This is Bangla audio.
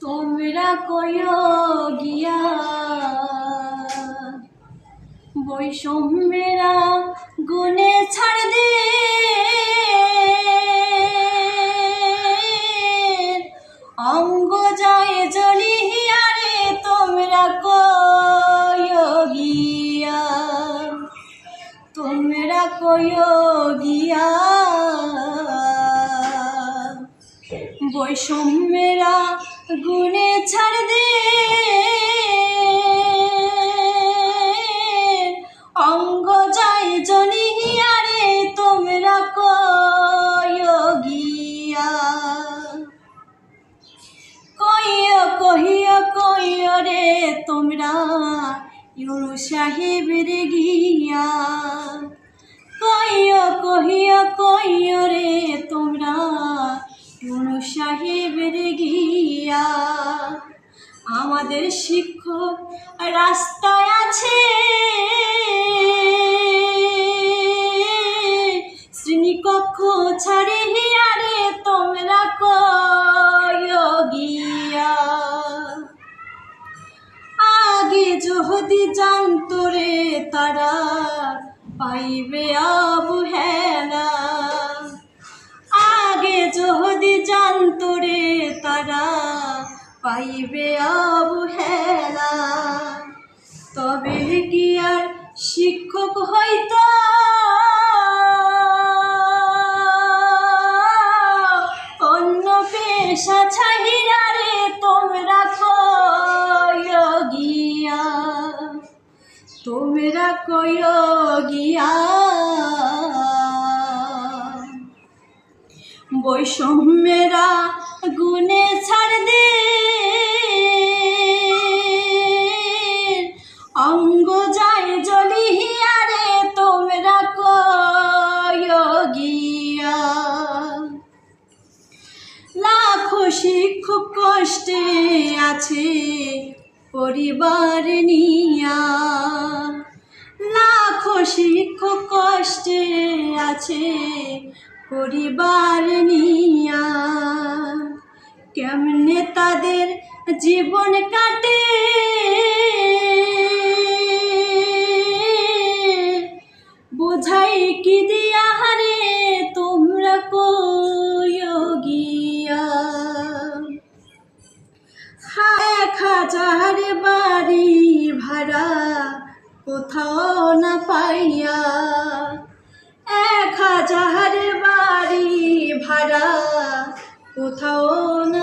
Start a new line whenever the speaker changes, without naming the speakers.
তোমরা কইও গিয়া বৈষম্যেরা গুণে ছাড় দে অঙ্গ যায় জ্বলিয়া রে তোমরা কইও গিয়া তোমরা কইও গিয়া বৈষম্যেরা গুণে ছাড় দে অঙ্গ যায় জ্বলিয়া রে তোমরা কইও গিয়া কইও রে তোমরা ইউনুস সাহেবের গিয়া কইও রে তোমরা ইউনুস সাহেবের গিয়া আমাদের শিক্ষক রাস্তায় আছে শ্রেণীকক্ষ ছাড়িয়া রে তোমরা কইও গিয়া আগে যদি জানতো রে তারা পাইবে অবহেলা আগে যদি জানতো রে তারা পাইবে অবহেলা তবে কি আর শিক্ষক হইতো অন্য পেশা ছাড়িয়া রে তোমরা কইও গিয়া তোমরা কইও গিয়া বৈষম্যেরা গুণে ছাড় দে অঙ্গ যায় জ্বলিয়া রে তোমরা কইও গিয়া লাখো শিক্ষক কষ্টে আছে পরিবার নিয়া লাখো শিক্ষক কষ্টে আছে পরিবার নিয়া কেমনে তাদের জীবন কাটে বোঝাই কি দিয়া রে তোমরা কইও গিয়া 1000 বাড়ি ভাড়া কোথাও না পাইয়া 1000 বাড়ি ভাড়া কোথাও না